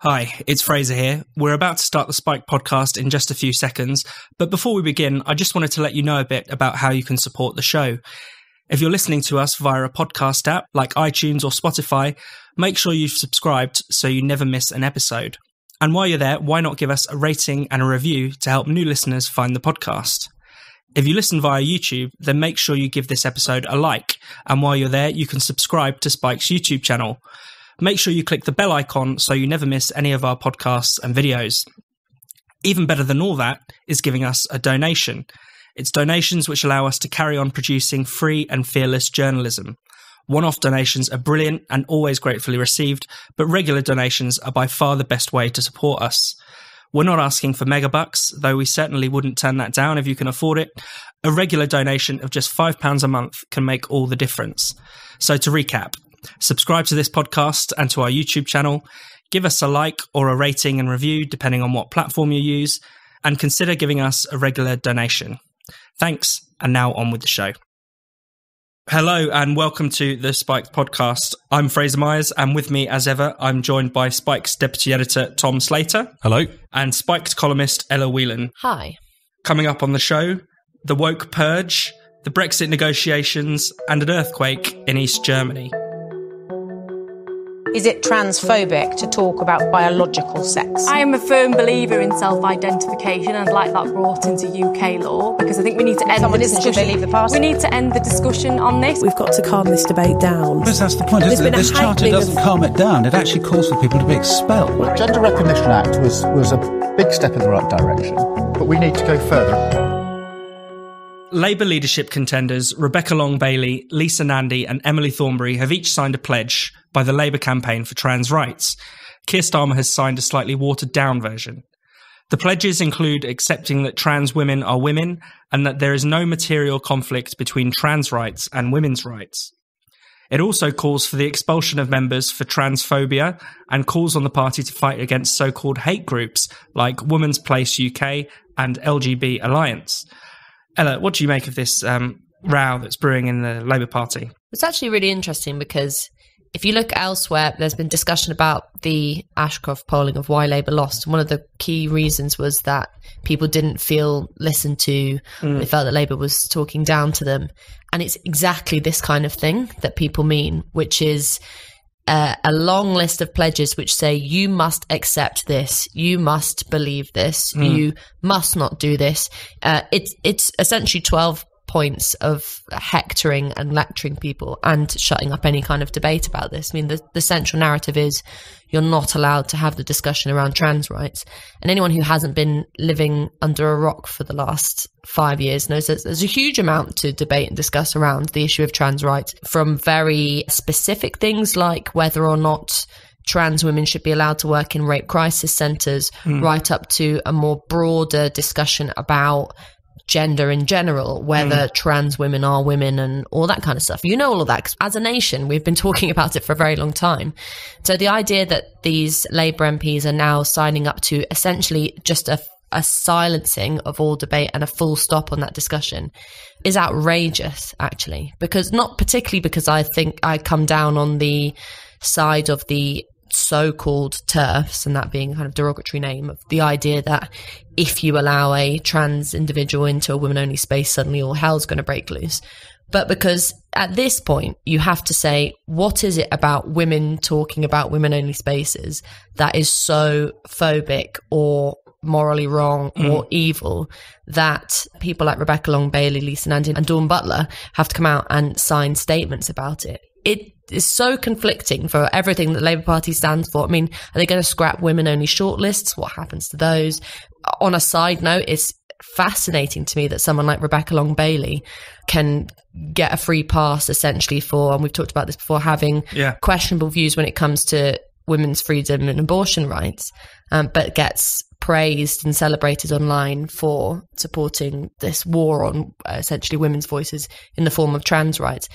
Hi, it's Fraser here. We're about to start the Spike podcast in just a few seconds, but before we begin, I just wanted to let you know a bit about how you can support the show. If you're listening to us via a podcast app like iTunes or Spotify, make sure you've subscribed so you never miss an episode. And while you're there, why not give us a rating and a review to help new listeners find the podcast? If you listen via YouTube, then make sure you give this episode a like, and while you're there, you can subscribe to Spike's YouTube channel. Make sure you click the bell icon so you never miss any of our podcasts and videos. Even better than all that is giving us a donation. It's donations which allow us to carry on producing free and fearless journalism. One-off donations are brilliant and always gratefully received, but regular donations are by far the best way to support us. We're not asking for megabucks, though we certainly wouldn't turn that down if you can afford it. A regular donation of just £5 a month can make all the difference. So to recap, subscribe to this podcast and to our YouTube channel, give us a like or a rating and review depending on what platform you use, and consider giving us a regular donation. Thanks, and now on with the show. Hello and welcome to the Spike podcast. I'm Fraser Myers, and with me as ever, I'm joined by Spike's deputy editor, Tom Slater. Hello. And Spike's columnist, Ella Whelan. Hi. Coming up on the show, the woke purge, the Brexit negotiations, and an earthquake in East Germany. Is it transphobic to talk about biological sex? I am a firm believer in self-identification and I'd like that brought into UK law because I think we need to end the discussion. Should they leave the party? We need to end the discussion on this. We've got to calm this debate down. Because that's the point, isn't it? This charter doesn't calm it down. It actually calls for people to be expelled. The Gender Recognition Act was a big step in the right direction, but we need to go further. Labour leadership contenders Rebecca Long-Bailey, Lisa Nandy and Emily Thornberry have each signed a pledge by the Labour campaign for trans rights. Keir Starmer has signed a slightly watered-down version. The pledges include accepting that trans women are women and that there is no material conflict between trans rights and women's rights. It also calls for the expulsion of members for transphobia and calls on the party to fight against so-called hate groups like Women's Place UK and LGB Alliance. Ella, what do you make of this row that's brewing in the Labour Party? It's actually really interesting because if you look elsewhere, there's been discussion about the Ashcroft polling of why Labour lost. One of the key reasons was that people didn't feel listened to. They felt that Labour was talking down to them. And it's exactly this kind of thing that people mean, which is a long list of pledges which say you must accept this, you must believe this, you must not do this. It's essentially 12 points of hectoring and lecturing people and shutting up any kind of debate about this. I mean, the central narrative is you're not allowed to have the discussion around trans rights. And anyone who hasn't been living under a rock for the last 5 years knows that there's a huge amount to debate and discuss around the issue of trans rights, from very specific things like whether or not trans women should be allowed to work in rape crisis centres, right up to a more broader discussion about gender in general, whether trans women are women and all that kind of stuff. You know all of that, 'cause as a nation, we've been talking about it for a very long time. So the idea that these Labour MPs are now signing up to essentially just a silencing of all debate and a full stop on that discussion is outrageous, actually. Because not particularly because I think I come down on the side of the so-called TERFs, and that being a kind of derogatory name of the idea that if you allow a trans individual into a women-only space, suddenly all hell's going to break loose. But because at this point, you have to say, what is it about women talking about women-only spaces that is so phobic or morally wrong or evil that people like Rebecca Long-Bailey, Lisa Nandy and Dawn Butler have to come out and sign statements about it? It is so conflicting for everything that the Labour Party stands for. I mean, are they going to scrap women-only shortlists? What happens to those? On a side note, it's fascinating to me that someone like Rebecca Long-Bailey can get a free pass essentially for, and we've talked about this before, having questionable views when it comes to women's freedom and abortion rights, but gets praised and celebrated online for supporting this war on essentially women's voices in the form of trans rights.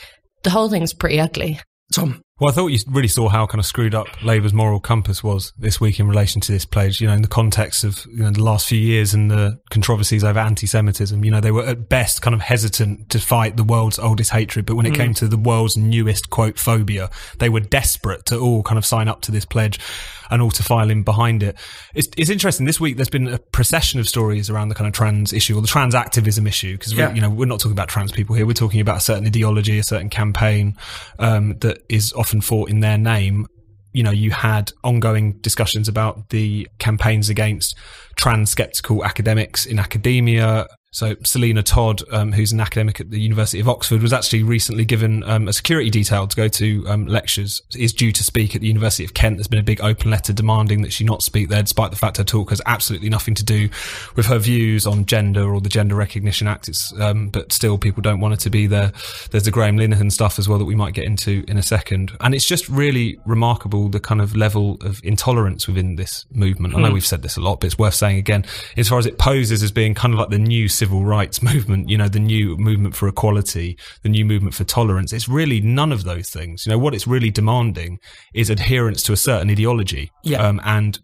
The whole thing's pretty ugly. Tom? Well, I thought you really saw how kind of screwed up Labour's moral compass was this week in relation to this pledge, in the context of the last few years and the controversies over anti-Semitism. They were at best kind of hesitant to fight the world's oldest hatred, but when it came to the world's newest, quote, phobia, they were desperate to all kind of sign up to this pledge and all to file in behind it. It's interesting. This week there's been a procession of stories around the kind of trans issue or the trans activism issue, because we're not talking about trans people here. We're talking about a certain ideology, a certain campaign that is often fought in their name. You had ongoing discussions about the campaigns against trans skeptical academics in academia. So Selina Todd, who's an academic at the University of Oxford, was actually recently given a security detail to go to lectures, is due to speak at the University of Kent. There's been a big open letter demanding that she not speak there, despite the fact her talk has absolutely nothing to do with her views on gender or the Gender Recognition Act. But still, people don't want her to be there. There's the Graham Linehan stuff as well that we might get into in a second. And it's just really remarkable, the kind of level of intolerance within this movement. I know we've said this a lot, but it's worth saying again, as far as it poses as being kind of like the new civil rights movement, the new movement for equality, the new movement for tolerance. It's really none of those things. What it's really demanding is adherence to a certain ideology, and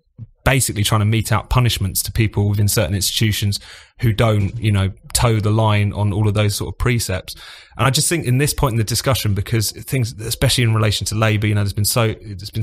basically trying to mete out punishments to people within certain institutions who don't, toe the line on all of those sort of precepts. And I just think in this point in the discussion, because things, especially in relation to Labour, it's been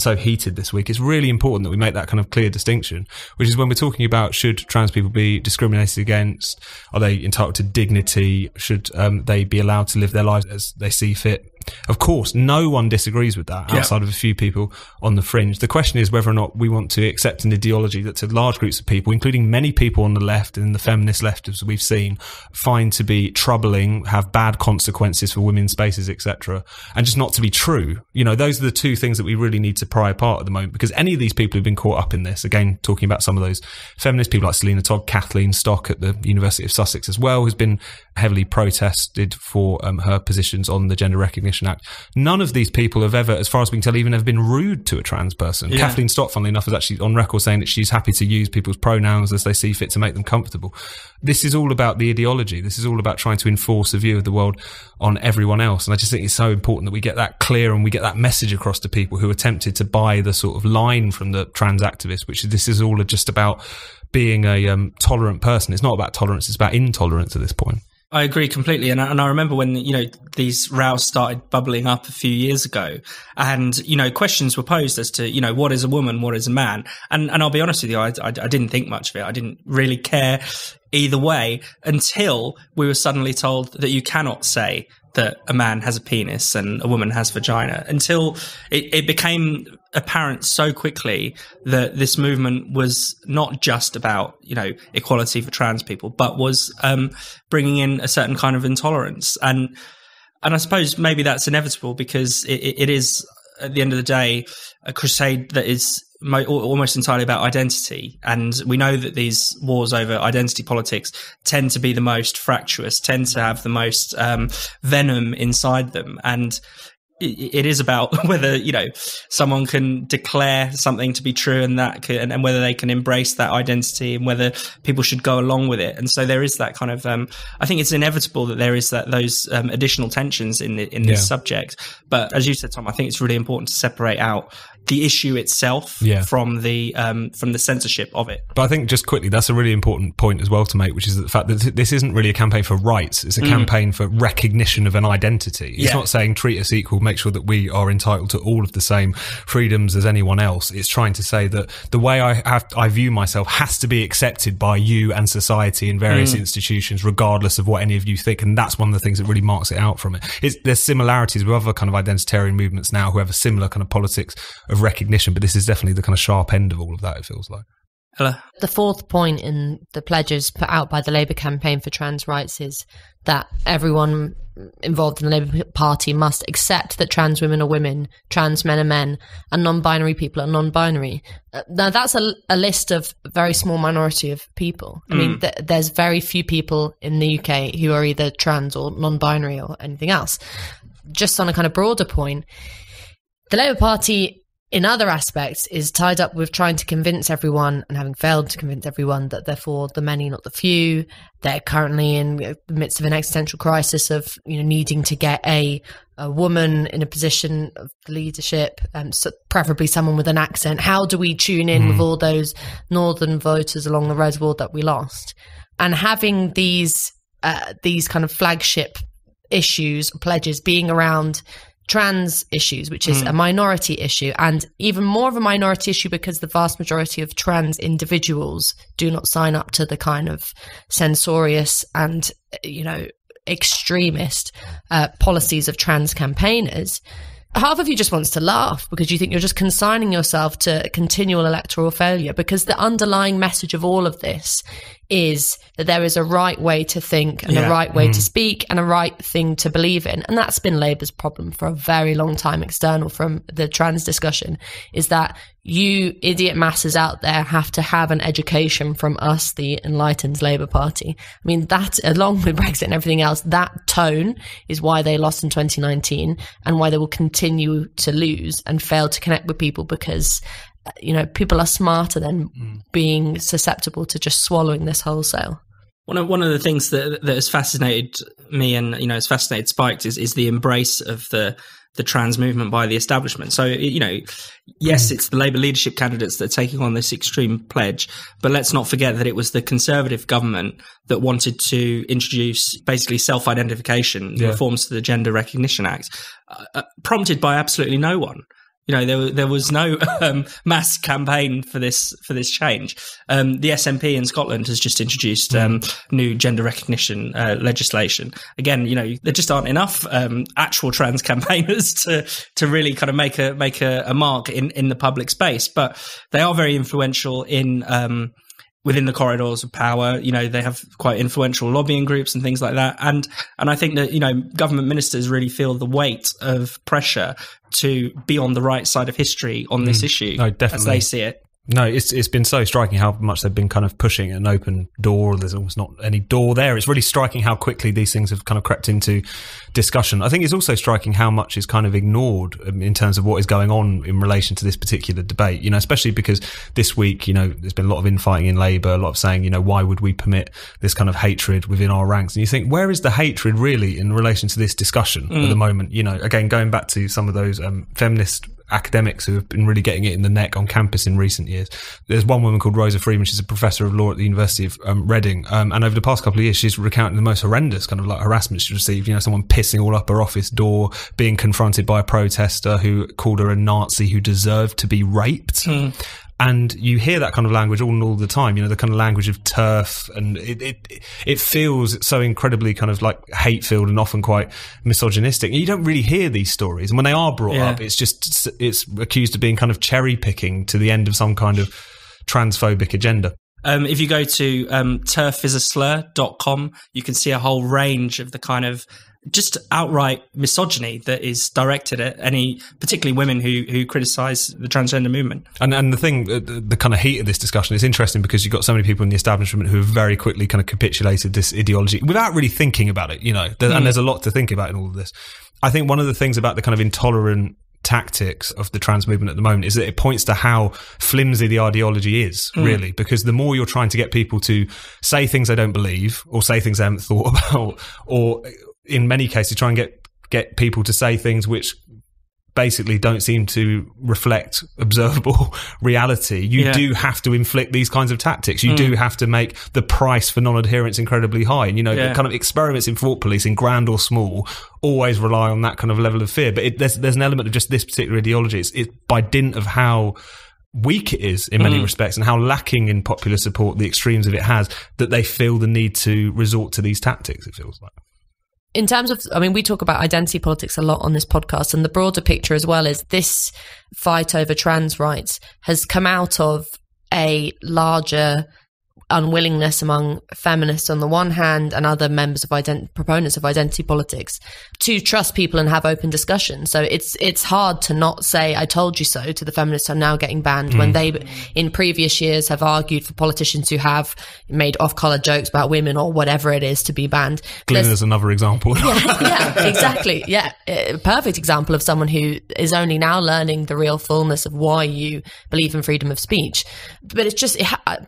so heated this week, it's really important that we make that kind of clear distinction, which is when we're talking about, should trans people be discriminated against? Are they entitled to dignity? Should they be allowed to live their lives as they see fit? Of course, no one disagrees with that outside of a few people on the fringe. The question is whether or not we want to accept an ideology that to large groups of people, including many people on the left and the feminist left, as we've seen, find to be troubling, have bad consequences for women's spaces, etc., and just not to be true. Those are the two things that we really need to pry apart at the moment, because any of these people who've been caught up in this, again, talking about some of those feminist people like Selina Todd, Kathleen Stock at the University of Sussex as well, who's been heavily protested for her positions on the Gender Recognition Act. None of these people have ever, as far as we can tell, even ever been rude to a trans person. Yeah. Kathleen Stock, funnily enough, is actually on record saying that she's happy to use people's pronouns as they see fit to make them comfortable. This is all about the ideology. This is all about trying to enforce a view of the world on everyone else. And I just think it's so important that we get that clear and we get that message across to people who are tempted to buy the sort of line from the trans activists, which is this is all just about being a tolerant person. It's not about tolerance, it's about intolerance at this point. I agree completely. And I remember when, these rows started bubbling up a few years ago and, questions were posed as to, what is a woman? What is a man? And I'll be honest with you, I didn't think much of it. I didn't really care either way until we were suddenly told that you cannot say that a man has a penis and a woman has vagina, until it became apparent so quickly that this movement was not just about, equality for trans people, but was bringing in a certain kind of intolerance. And I suppose maybe that's inevitable because it is, at the end of the day, a crusade that is almost entirely about identity. And we know that these wars over identity politics tend to be the most fractious, tend to have the most venom inside them. And it is about whether, someone can declare something to be true and and whether they can embrace that identity and whether people should go along with it. And so there is that kind of, I think it's inevitable that there is those additional tensions in this subject. But as you said, Tom, I think it's really important to separate out the issue itself from the censorship of it. But I think just quickly, that's a really important point as well to make, which is the fact that this isn't really a campaign for rights. It's a campaign for recognition of an identity. It's not saying treat us equal, make sure that we are entitled to all of the same freedoms as anyone else. It's trying to say that the way I view myself has to be accepted by you and society and various institutions, regardless of what any of you think. And that's one of the things that really marks it out from it. There's similarities with other kind of identitarian movements now who have a similar kind of politics of recognition, but this is definitely the kind of sharp end of all of that, it feels like. Ella? The fourth point in the pledges put out by the Labour campaign for trans rights is that everyone involved in the Labour Party must accept that trans women are women, trans men are men, and non-binary people are non-binary. Now, that's a list of a very small minority of people. I mean, there's very few people in the UK who are either trans or non-binary or anything else. Just on a kind of broader point, the Labour Party in other aspects, is tied up with trying to convince everyone, and having failed to convince everyone, that they're for the many, not the few. They're currently in the midst of an existential crisis of, needing to get a woman in a position of leadership, so preferably someone with an accent. How do we tune in with all those northern voters along the reservoir that we lost? And having these kind of flagship issues, pledges, being around trans issues, which is a minority issue, and even more of a minority issue because the vast majority of trans individuals do not sign up to the kind of censorious and, extremist policies of trans campaigners. Half of you just wants to laugh because you think you're just consigning yourself to continual electoral failure, because the underlying message of all of this is that there is a right way to think and a right way to speak and a right thing to believe in. And that's been Labour's problem for a very long time, external from the trans discussion, is that you idiot masses out there have to have an education from us, the enlightened Labour Party. I mean, that, along with Brexit and everything else, that tone is why they lost in 2019 and why they will continue to lose and fail to connect with people, because people are smarter than being susceptible to just swallowing this wholesale. One of the things that has fascinated me and has fascinated Spiked is the embrace of the trans movement by the establishment. So yes, it's the Labour leadership candidates that are taking on this extreme pledge, but let's not forget that it was the Conservative government that wanted to introduce basically self-identification reforms to the Gender Recognition Act, prompted by absolutely no one. There was no mass campaign for this change. The SNP in Scotland has just introduced new gender recognition legislation. Again, there just aren't enough actual trans campaigners to really kind of make a mark in the public space. But they are very influential in within the corridors of power. They have quite influential lobbying groups and things like that. And I think that, government ministers really feel the weight of pressure to be on the right side of history on this issue, as they see it. No, it's been so striking how much they've been kind of pushing an open door. There's almost not any door there. It's really striking how quickly these things have kind of crept into discussion. I think it's also striking how much is kind of ignored in terms of what is going on in relation to this particular debate, especially because this week, there's been a lot of infighting in Labour, a lot of saying, why would we permit this kind of hatred within our ranks? And you think, where is the hatred really in relation to this discussion at the moment? Again, going back to some of those feminist academics who have been really getting it in the neck on campus in recent years. There's one woman called Rosa Freeman. She's a professor of law at the University of Reading. And over the past couple of years, she's recounted the most horrendous kind of like harassment she received. Someone pissing all up her office door, being confronted by a protester who called her a Nazi who deserved to be raped. And you hear that kind of language all the time, the kind of language of turf, and it feels so incredibly kind of like hate-filled and often quite misogynistic. And you don't really hear these stories. And when they are brought up, it's accused of being kind of cherry-picking to the end of some kind of transphobic agenda. If you go to turfisaslur.com, you can see a whole range of the kind of just outright misogyny that is directed at any, particularly women who criticise the transgender movement. And the thing, the kind of heat of this discussion is interesting because you've got so many people in the establishment who have very quickly kind of capitulated this ideology without really thinking about it, and there's a lot to think about in all of this. I think one of the things about the kind of intolerant tactics of the trans movement at the moment is that it points to how flimsy the ideology is, really, because the more you're trying to get people to say things they don't believe or say things they haven't thought about, or in many cases try and get people to say things which basically don't seem to reflect observable reality, you do have to inflict these kinds of tactics. You do have to make the price for non-adherence incredibly high. And, the kind of experiments in thought policing, grand or small, always rely on that kind of level of fear. But there's an element of just this particular ideology. It's by dint of how weak it is in many respects and how lacking in popular support the extremes of it has, that they feel the need to resort to these tactics, it feels like. In terms of, we talk about identity politics a lot on this podcast, and the broader picture as well is this fight over trans rights has come out of a larger unwillingness among feminists on the one hand and other members of proponents of identity politics to trust people and have open discussion. So it's hard to not say "I told you so" to the feminists who are now getting banned when they in previous years have argued for politicians who have made off-color jokes about women or whatever it is to be banned. Glyn is another example. Yeah, exactly. Yeah, a perfect example of someone who is only now learning the real fullness of why you believe in freedom of speech. But it's just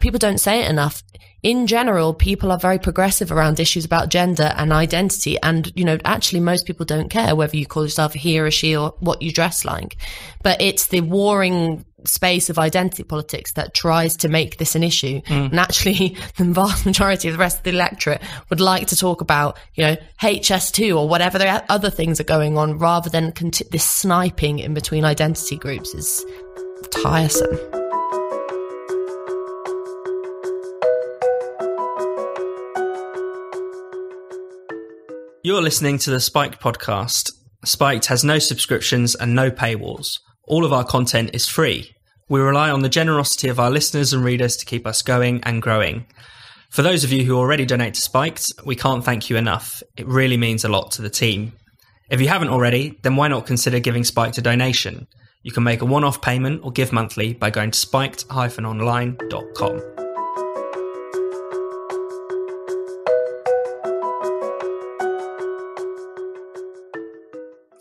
people don't say it enough. In general, people are very progressive around issues about gender and identity. And, actually most people don't care whether you call yourself a he or a she or what you dress like. But it's the warring space of identity politics that tries to make this an issue. And actually, the vast majority of the rest of the electorate would like to talk about, HS2 or whatever the other things are going on, rather than this sniping in between identity groups is tiresome. You're listening to the Spiked podcast. Spiked has no subscriptions and no paywalls. All of our content is free. We rely on the generosity of our listeners and readers to keep us going and growing. For those of you who already donate to Spiked, we can't thank you enough. It really means a lot to the team. If you haven't already, then why not consider giving Spiked a donation? You can make a one-off payment or give monthly by going to spiked-online.com.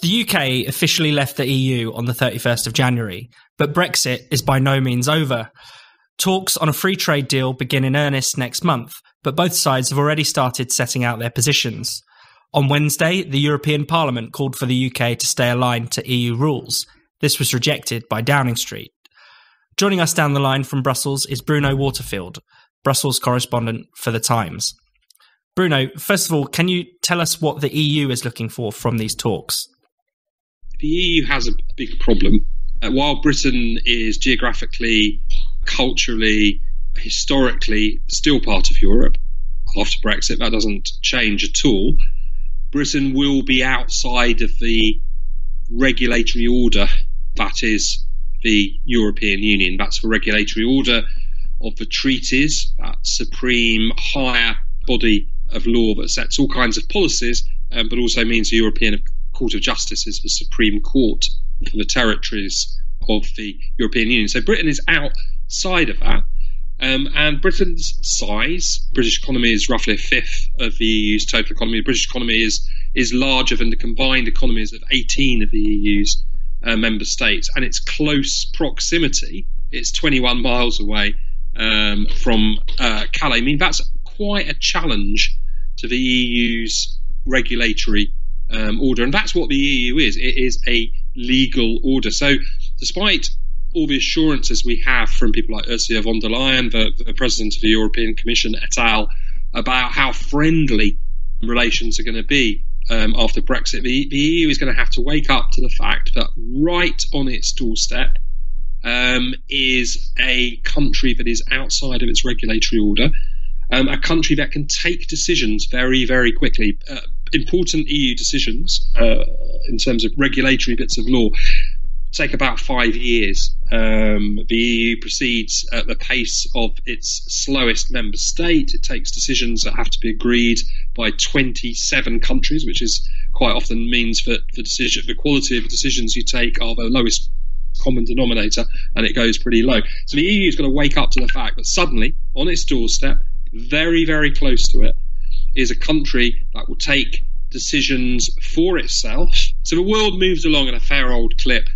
The UK officially left the EU on the 31st of January, but Brexit is by no means over. Talks on a free trade deal begin in earnest next month, but both sides have already started setting out their positions. On Wednesday, the European Parliament called for the UK to stay aligned to EU rules. This was rejected by Downing Street. Joining us down the line from Brussels is Bruno Waterfield, Brussels correspondent for The Times. Bruno, first of all, can you tell us what the EU is looking for from these talks? The EU has a big problem. While Britain is geographically, culturally, historically still part of Europe, after Brexit that doesn't change at all, Britain will be outside of the regulatory order that is the European Union. That's the regulatory order of the treaties, that supreme higher body of law that sets all kinds of policies, but also means the European Court of Justice is the Supreme Court for the territories of the European Union. So Britain is outside of that. And Britain's size, British economy is roughly a fifth of the EU's total economy. The British economy is larger than the combined economies of 18 of the EU's member states. And its close proximity, it's 21 miles away from Calais. I mean, that's quite a challenge to the EU's regulatory order, and that's what the EU is. It is a legal order. So despite all the assurances we have from people like Ursula von der Leyen, the President of the European Commission et al., about how friendly relations are going to be after Brexit, the EU is going to have to wake up to the fact that right on its doorstep is a country that is outside of its regulatory order, a country that can take decisions very, very quickly. Important EU decisions in terms of regulatory bits of law take about 5 years. The EU proceeds at the pace of its slowest member state. It takes decisions that have to be agreed by 27 countries, which is quite often means that the quality of the decisions you take are the lowest common denominator, and it goes pretty low. So the EU is going to wake up to the fact that suddenly, on its doorstep, very, very close to it, is a country that will take decisions for itself. So the world moves along at a fair old clip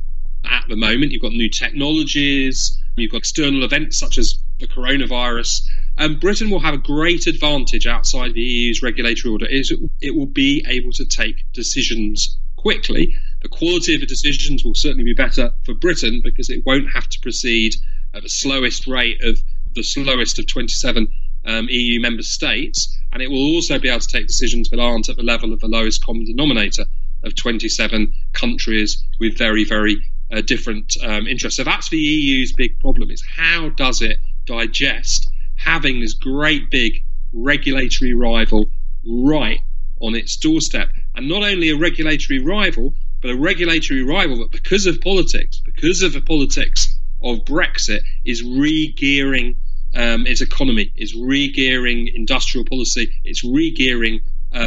at the moment. You've got new technologies, you've got external events such as the coronavirus, and Britain will have a great advantage outside the EU's regulatory order. It will be able to take decisions quickly. The quality of the decisions will certainly be better for Britain because it won't have to proceed at the slowest rate of the slowest of 27 EU member states, and it will also be able to take decisions that aren't at the level of the lowest common denominator of 27 countries with very, very different interests. So that's the EU's big problem, is how does it digest having this great big regulatory rival right on its doorstep? And not only a regulatory rival, but a regulatory rival that because of the politics of Brexit, is re-gearing its economy, it's re-gearing industrial policy, it's re-gearing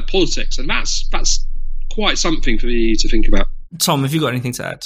politics, and that's quite something for you to think about. Tom, have you got anything to add?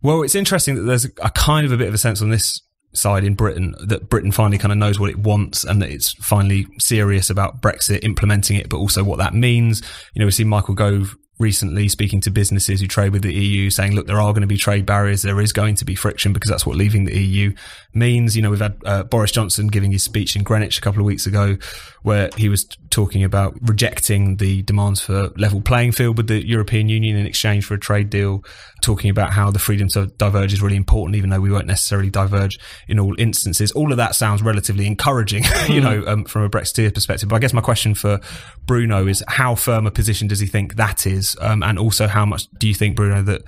Well, it's interesting that there's a kind of a bit of a sense on this side in Britain that Britain finally kind of knows what it wants and that it's finally serious about Brexit, implementing it, but also what that means. You know, we've seen Michael Gove recently speaking to businesses who trade with the EU, saying, look, there are going to be trade barriers, there is going to be friction, because that's what leaving the EU means. You know, we've had Boris Johnson giving his speech in Greenwich a couple of weeks ago, where he was talking about rejecting the demands for level playing field with the European Union in exchange for a trade deal, talking about how the freedom to diverge is really important, even though we won't necessarily diverge in all instances. All of that sounds relatively encouraging, you know, from a Brexiteer perspective. But I guess my question for Bruno is, how firm a position does he think that is? And also, how much do you think, Bruno, that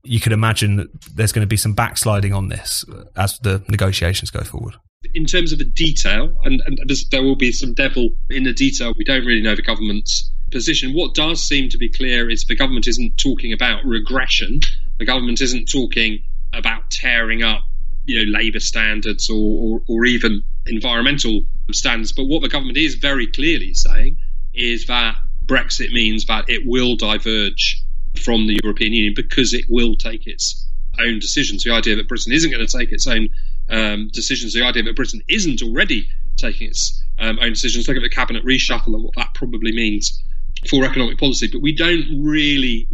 you could imagine that there's going to be some backsliding on this as the negotiations go forward? In terms of the detail, and there will be some devil in the detail, we don't really know the government's position. What does seem to be clear is the government isn't talking about regression. The government isn't talking about tearing up, you know, labour standards or even environmental standards. But what the government is very clearly saying is that Brexit means that it will diverge from the European Union because it will take its own decisions. The idea that Britain isn't going to take its own decisions, the idea that Britain isn't already taking its own decisions. Look at the cabinet reshuffle and what that probably means for economic policy. But we don't really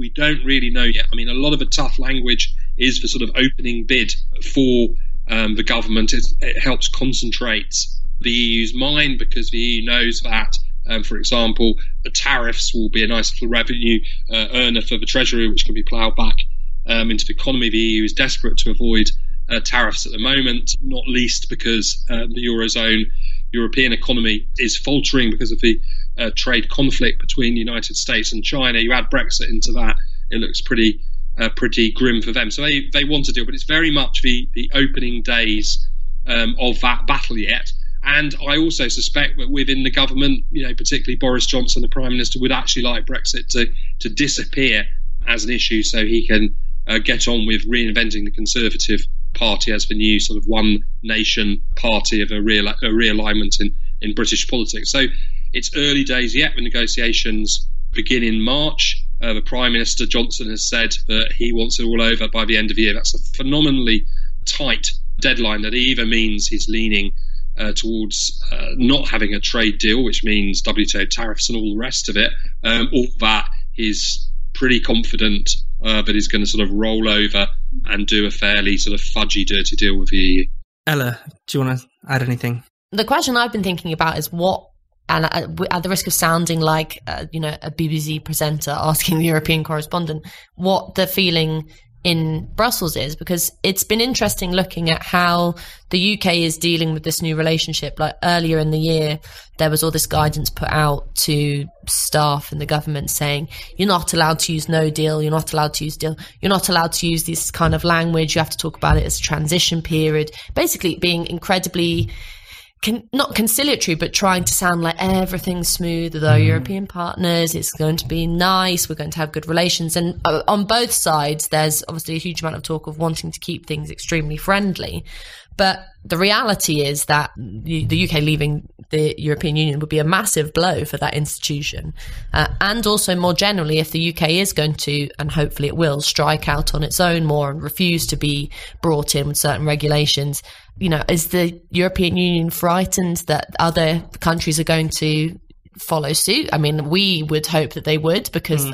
know yet. I mean, a lot of the tough language is the sort of opening bid for the government. It helps concentrate the EU's mind, because the EU knows that, for example, the tariffs will be a nice little revenue earner for the Treasury, which can be ploughed back into the economy. The EU is desperate to avoid tariffs at the moment, not least because the Eurozone European economy is faltering because of the trade conflict between the United States and China. You add Brexit into that, it looks pretty grim for them. So they want to deal, but it's very much the opening days of that battle yet. And I also suspect that within the government, you know, particularly Boris Johnson, the Prime Minister, would actually like Brexit to disappear as an issue, so he can get on with reinventing the Conservative Party as the new sort of one nation party of a realignment in British politics. So it's early days yet. The negotiations begin in March. The Prime Minister Johnson has said that he wants it all over by the end of the year. That's a phenomenally tight deadline that either means he's leaning towards not having a trade deal, which means WTO tariffs and all the rest of it, or that he's pretty confident that he's going to sort of roll over and do a fairly sort of fudgy, dirty deal with the EU. Ella, do you want to add anything? The question I've been thinking about is what, and at the risk of sounding like a BBC presenter asking the European correspondent, what the feeling in Brussels is, because it's been interesting looking at how the UK is dealing with this new relationship. Like earlier in the year, there was all this guidance put out to staff in the government saying, you're not allowed to use no deal, you're not allowed to use deal, you're not allowed to use this kind of language, you have to talk about it as a transition period, basically being incredibly not conciliatory, but trying to sound like everything's smooth with our European partners. It's going to be nice. We're going to have good relations. And on both sides, there's obviously a huge amount of talk of wanting to keep things extremely friendly. But the reality is that the UK leaving the European Union would be a massive blow for that institution. And also more generally, if the UK is going to, and hopefully it will, strike out on its own more and refuse to be brought in with certain regulations, you know, is the European Union frightened that other countries are going to follow suit? I mean, we would hope that they would, because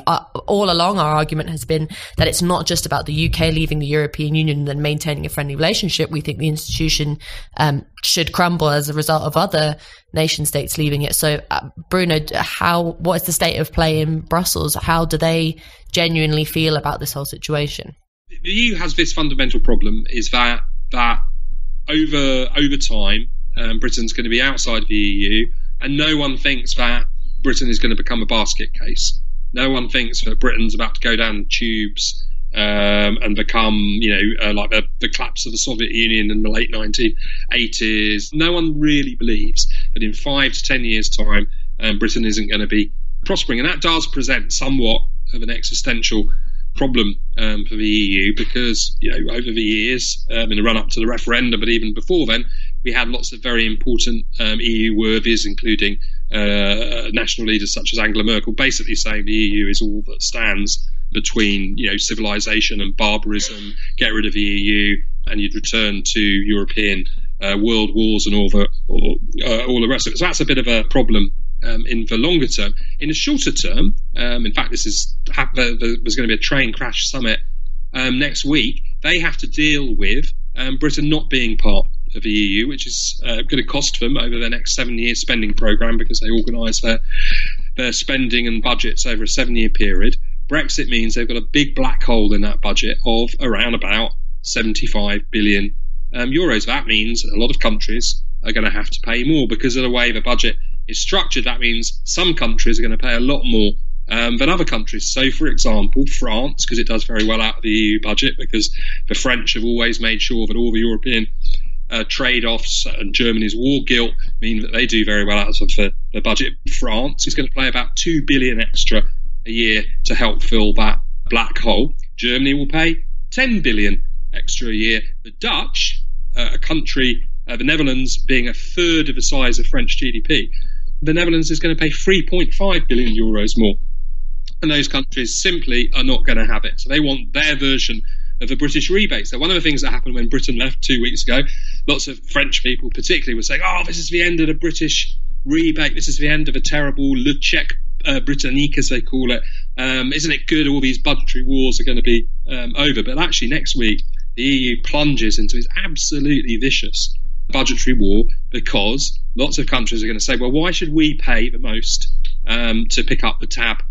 all along our argument has been that it's not just about the UK leaving the European Union and then maintaining a friendly relationship. We think the institution should crumble as a result of other nation states leaving it. So, Bruno, what is the state of play in Brussels? How do they genuinely feel about this whole situation? The EU has this fundamental problem, is that over time, Britain's going to be outside the EU, and no one thinks that Britain is going to become a basket case. No one thinks that Britain's about to go down the tubes and become, like the collapse of the Soviet Union in the late 1980s. No one really believes that in 5 to 10 years' time, Britain isn't going to be prospering. And that does present somewhat of an existential problem for the EU, because over the years, in the run up to the referendum, but even before then, we had lots of very important EU worthies, including national leaders such as Angela Merkel, basically saying the EU is all that stands between civilization and barbarism. Get rid of the EU, and you'd return to European world wars and all the rest of it. So that's a bit of a problem in the longer term. In the shorter term, in fact, there's going to be a train crash summit next week. They have to deal with Britain not being part of the EU, which is going to cost them over the next 7-year spending programme, because they organise their spending and budgets over a 7-year period. Brexit means they've got a big black hole in that budget of around about 75 billion euros. That means a lot of countries are going to have to pay more because of the way the budget is structured. That means some countries are going to pay a lot more than other countries. So, for example, France, because it does very well out of the EU budget, because the French have always made sure that all the European trade-offs and Germany's war guilt mean that they do very well out of the budget. France is going to pay about 2 billion extra a year to help fill that black hole. Germany will pay 10 billion extra a year. The Dutch, a country, the Netherlands being a third of the size of French GDP, the Netherlands is going to pay 3.5 billion euros more. And those countries simply are not going to have it. So they want their version of the British rebate. So one of the things that happened when Britain left 2 weeks ago, lots of French people particularly were saying, this is the end of the British rebate. This is the end of a terrible Le Chèque Britannique, as they call it. Isn't it good all these budgetary wars are going to be over? But actually next week, the EU plunges into this absolutely vicious budgetary war, because lots of countries are going to say, well, why should we pay the most to pick up the tab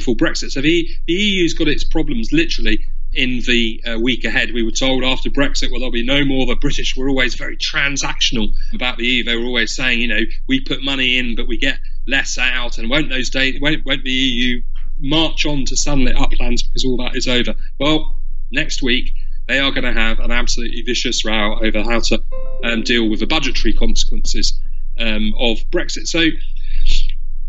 for Brexit? So the EU's got its problems literally in the week ahead. We were told after Brexit, well, there'll be no more. The British were always very transactional about the EU. They were always saying, we put money in, but we get less out. And won't the EU march on to sunlit uplands because all that is over? Well, next week, they are going to have an absolutely vicious row over how to deal with the budgetary consequences of Brexit. So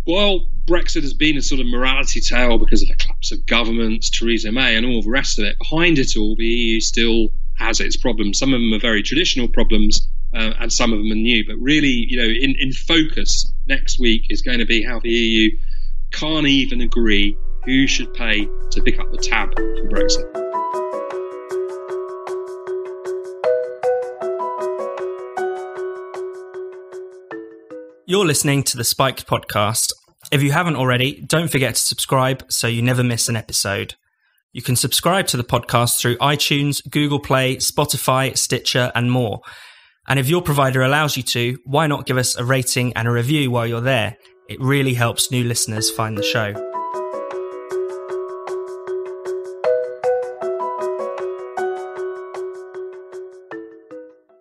while Brexit has been a sort of morality tale because of the collapse of governments, Theresa May and all the rest of it, behind it all, the EU still has its problems. Some of them are very traditional problems and some of them are new. But really, in focus next week is going to be how the EU can't even agree who should pay to pick up the tab for Brexit. You're listening to the Spiked podcast. If you haven't already, don't forget to subscribe so you never miss an episode. You can subscribe to the podcast through iTunes, Google Play, Spotify, Stitcher, and more. And if your provider allows you to, why not give us a rating and a review while you're there? It really helps new listeners find the show.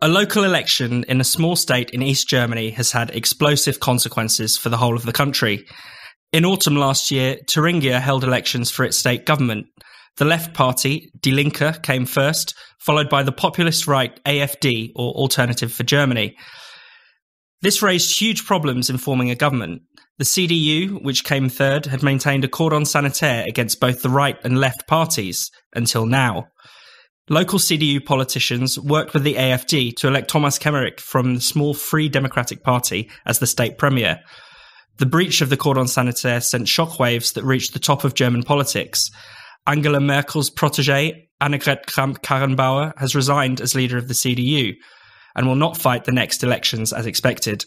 A local election in a small state in East Germany has had explosive consequences for the whole of the country. In autumn last year, Thuringia held elections for its state government. The left party, Die Linke, came first, followed by the populist right AfD, or Alternative for Germany. This raised huge problems in forming a government. The CDU, which came third, had maintained a cordon sanitaire against both the right and left parties, until now. Local CDU politicians worked with the AfD to elect Thomas Kemmerich from the small Free Democratic Party as the state premier. The breach of the cordon sanitaire sent shockwaves that reached the top of German politics. Angela Merkel's protégé, Annegret Kramp-Karrenbauer, has resigned as leader of the CDU and will not fight the next elections as expected.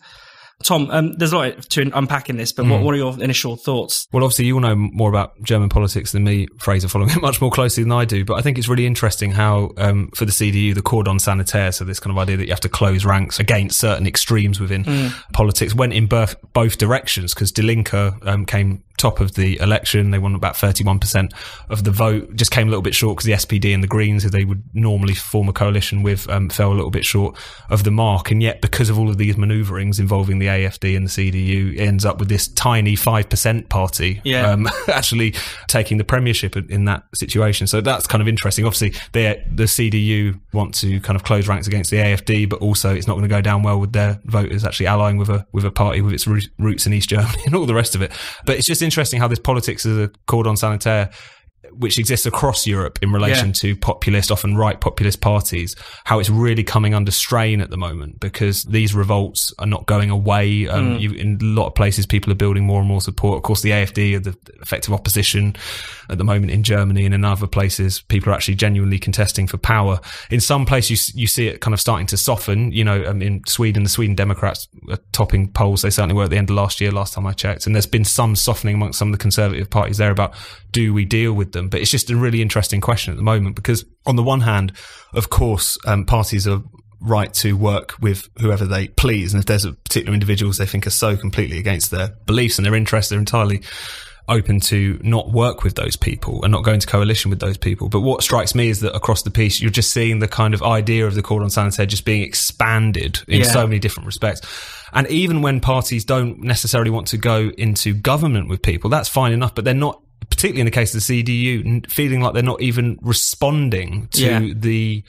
Tom, there's a lot to unpack in this, but what are your initial thoughts? Well, obviously, you'll know more about German politics than me, Fraser, following it much more closely than I do. But I think it's really interesting how, for the CDU, the cordon sanitaire, so this kind of idea that you have to close ranks against certain extremes within politics, went in both directions, because Die Linke came top of the election. They won about 31% of the vote, just came a little bit short because the SPD and the Greens, who they would normally form a coalition with, fell a little bit short of the mark. And yet, because of all of these manoeuvrings involving the AfD and the CDU, it ends up with this tiny 5% party actually taking the premiership in that situation. So that's kind of interesting. Obviously, the CDU want to kind of close ranks against the AfD, but also it's not going to go down well with their voters actually allying with a party with its roots in East Germany and all the rest of it. But it's just interesting how this politics of the cordon sanitaire which exists across Europe in relation to populist, often right populist parties, how it's really coming under strain at the moment because these revolts are not going away. In a lot of places, people are building more and more support. Of course, the AfD are the effective opposition at the moment in Germany, and in other places, people are actually genuinely contesting for power. In some places, you see it kind of starting to soften. In Sweden, the Sweden Democrats are topping polls. They certainly were at the end of last year, last time I checked. And there's been some softening amongst some of the conservative parties there about, do we deal with them? But it's just a really interesting question at the moment because on the one hand, of course, parties are right to work with whoever they please. And if there's particular individuals they think are so completely against their beliefs and their interests, they're entirely open to not work with those people and not go into coalition with those people. But what strikes me is that across the piece, you're just seeing the kind of idea of the cordon sanitaire just being expanded in so many different respects. And even when parties don't necessarily want to go into government with people, that's fine enough, but they're not, particularly in the case of the CDU, feeling like they're not even responding to the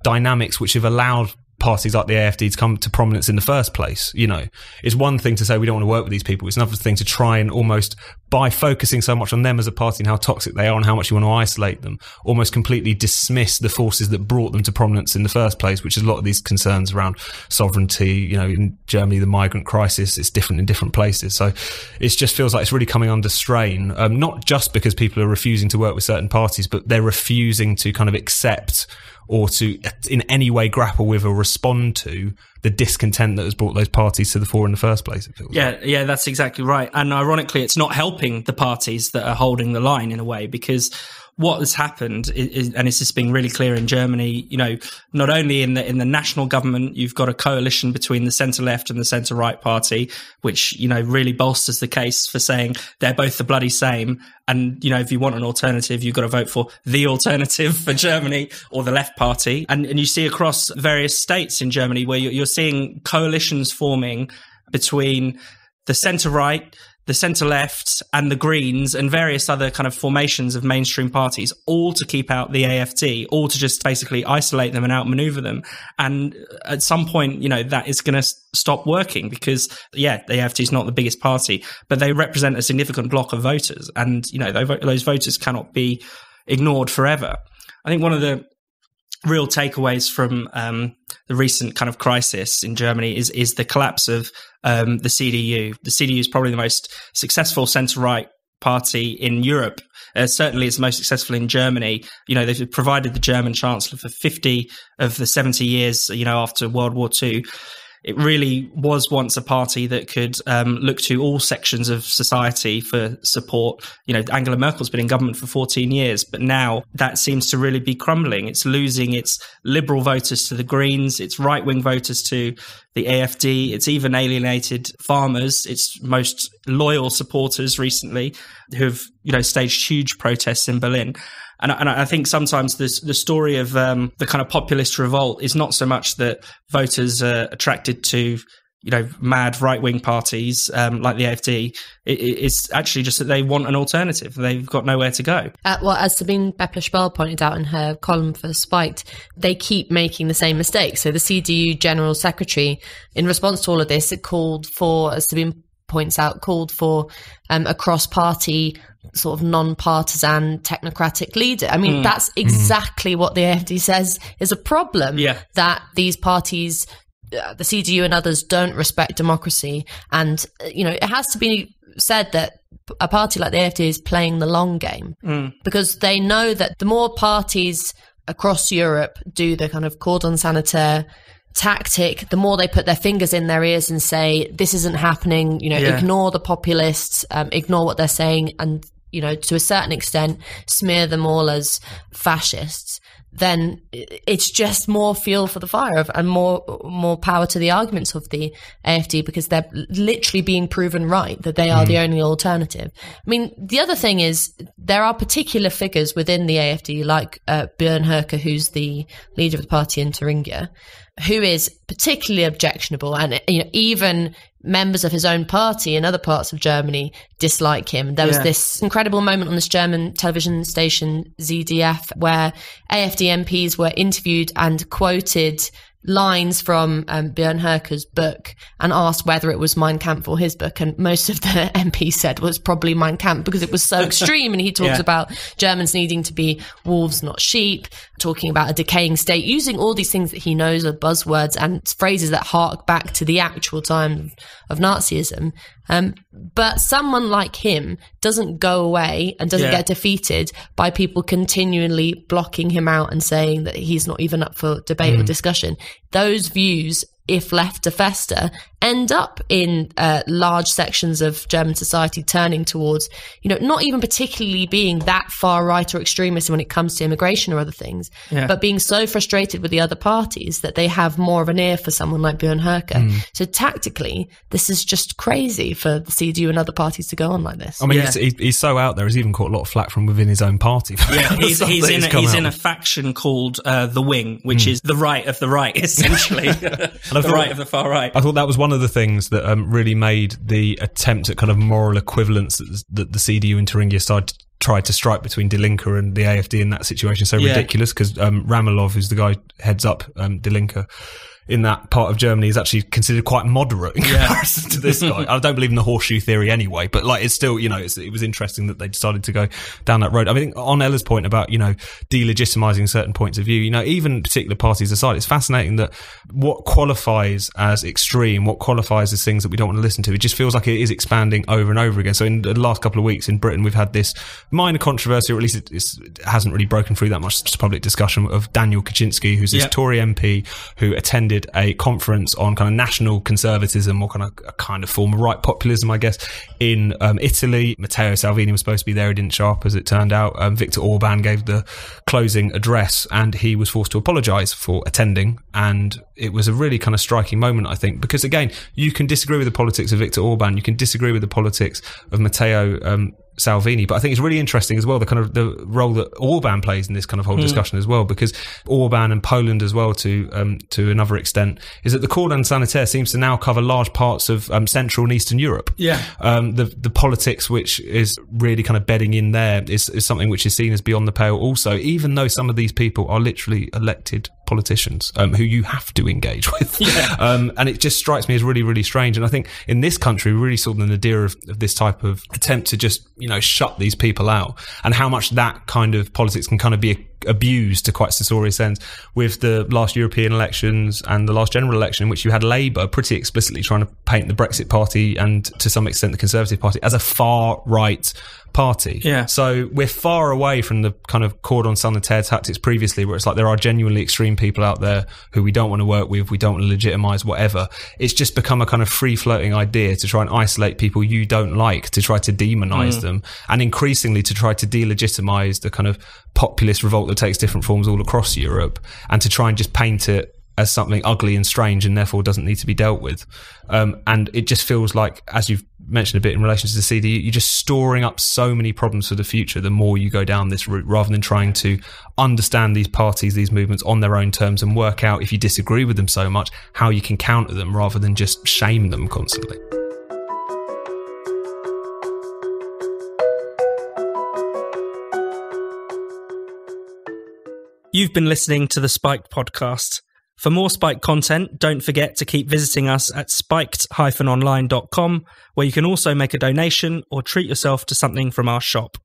dynamics which have allowed parties like the AfD to come to prominence in the first place. It's one thing to say we don't want to work with these people. It's another thing to try and almost, by focusing so much on them as a party and how toxic they are and how much you want to isolate them, almost completely dismiss the forces that brought them to prominence in the first place, which is a lot of these concerns around sovereignty. In Germany, the migrant crisis, it's different in different places. So it just feels like it's really coming under strain, not just because people are refusing to work with certain parties, but they're refusing to kind of accept or to in any way grapple with or respond to the discontent that has brought those parties to the fore in the first place, it feels like. Yeah, that's exactly right. And ironically, it's not helping the parties that are holding the line in a way, because what has happened is, and it's just being really clear in Germany, not only in the national government, you've got a coalition between the centre-left and the centre-right party, which, really bolsters the case for saying they're both the bloody same. And, if you want an alternative, you've got to vote for the alternative for Germany or the left party. And you see across various states in Germany where you're seeing coalitions forming between the centre-right, the centre-left and the Greens and various other kind of formations of mainstream parties, all to keep out the AfD, all to just basically isolate them and outmaneuver them. And at some point, that is going to stop working because, the AfD is not the biggest party, but they represent a significant block of voters. And, those voters cannot be ignored forever. I think one of the real takeaways from the recent kind of crisis in Germany is the collapse of the CDU. The CDU is probably the most successful centre-right party in Europe. Certainly it's the most successful in Germany. They've provided the German Chancellor for 50 of the 70 years, after World War II. It really was once a party that could look to all sections of society for support. Angela Merkel's been in government for 14 years, but now that seems to really be crumbling. It's losing its liberal voters to the Greens, its right-wing voters to the AfD. It's even alienated farmers, its most loyal supporters recently, who've, staged huge protests in Berlin. And I think sometimes the story of the kind of populist revolt is not so much that voters are attracted to, mad right-wing parties like the AfD. It's actually just that they want an alternative. They've got nowhere to go. As Sabine Beppler-Spörl pointed out in her column for Spiked, they keep making the same mistakes. So the CDU General Secretary, in response to all of this, it called for, as Sabine points out, a cross-party sort of non-partisan technocratic leader. I mean, that's exactly what the AfD says is a problem, that these parties, the CDU and others, don't respect democracy. And, it has to be said that a party like the AfD is playing the long game because they know that the more parties across Europe do the kind of cordon sanitaire tactic, the more they put their fingers in their ears and say, this isn't happening, ignore the populists, ignore what they're saying, and, to a certain extent, smear them all as fascists, then it's just more fuel for the fire and more power to the arguments of the AfD, because they're literally being proven right that they are the only alternative. I mean, the other thing is there are particular figures within the AfD, like Björn Höcke, who's the leader of the party in Thuringia, who is particularly objectionable, and even members of his own party in other parts of Germany dislike him. There was this incredible moment on this German television station ZDF where AfD MPs were interviewed and quoted lines from Björn Höcke's book and asked whether it was Mein Kampf or his book, and most of the MPs said was probably Mein Kampf because it was so extreme. And he talks about Germans needing to be wolves, not sheep, talking about a decaying state, using all these things that he knows are buzzwords and phrases that hark back to the actual time of Nazism. But someone like him doesn't go away and doesn't get defeated by people continually blocking him out and saying that he's not even up for debate or discussion. Those views, if left to fester, end up in large sections of German society turning towards, not even particularly being that far right or extremist when it comes to immigration or other things, but being so frustrated with the other parties that they have more of an ear for someone like Björn Höcke. So tactically, this is just crazy for the CDU and other parties to go on like this. I mean, he's so out there. He's even caught a lot of flack from within his own party. He's in a faction called the Wing, which is the right of the right, essentially. The right of the far right. I thought that was one of the things that really made the attempt at kind of moral equivalence that the CDU and Thuringia side tried to strike between Die Linke and the AfD in that situation so ridiculous, because Ramelov, who's the guy who heads up Die Linke in that part of Germany, is actually considered quite moderate in comparison to this guy. I don't believe in the horseshoe theory anyway, but it's still, it was interesting that they decided to go down that road. I mean, on Ella's point about, delegitimizing certain points of view, even particular parties aside, it's fascinating that what qualifies as extreme, what qualifies as things that we don't want to listen to, it just feels like it is expanding over and over again. So in the last couple of weeks in Britain, we've had this minor controversy, or at least it hasn't really broken through that much to public discussion, of Daniel Kaczynski, who's this Tory MP who attended a conference on kind of national conservatism, or kind of form of right populism, I guess, in Italy. Matteo Salvini was supposed to be there. He didn't show up, as it turned out. Viktor Orban gave the closing address, and he was forced to apologise for attending. And it was a really kind of striking moment, I think, because again, you can disagree with the politics of Viktor Orban, you can disagree with the politics of Matteo Salvini, but I think it's really interesting as well the role that Orban plays in this kind of whole discussion as well, because Orban and Poland as well to another extent is that the cordon sanitaire seems to now cover large parts of Central and Eastern Europe. The politics which is really kind of bedding in there is something which is seen as beyond the pale also, even though some of these people are literally elected politicians who you have to engage with. And it just strikes me as really, really strange. And I think in this country, we really saw the nadir of this type of attempt to just, shut these people out, and how much that kind of politics can kind of be abused to quite censorious ends, with the last European elections and the last general election, in which you had Labour pretty explicitly trying to paint the Brexit Party and to some extent the Conservative Party as a far right party. So we're far away from the kind of cordon sanitaire tactics previously, where it's like there are genuinely extreme people out there who we don't want to work with, we don't want to legitimise, whatever. It's just become a kind of free-floating idea to try and isolate people you don't like, to try to demonise them, and increasingly to try to delegitimise the kind of populist revolt that takes different forms all across Europe, and to try and just paint it as something ugly and strange and therefore doesn't need to be dealt with. And it just feels like, as you've mentioned a bit in relation to the CDU, you're just storing up so many problems for the future the more you go down this route, rather than trying to understand these parties, these movements on their own terms, and work out, if you disagree with them so much, how you can counter them rather than just shame them constantly. You've been listening to the Spiked podcast. For more Spiked content, don't forget to keep visiting us at spiked-online.com, where you can also make a donation or treat yourself to something from our shop.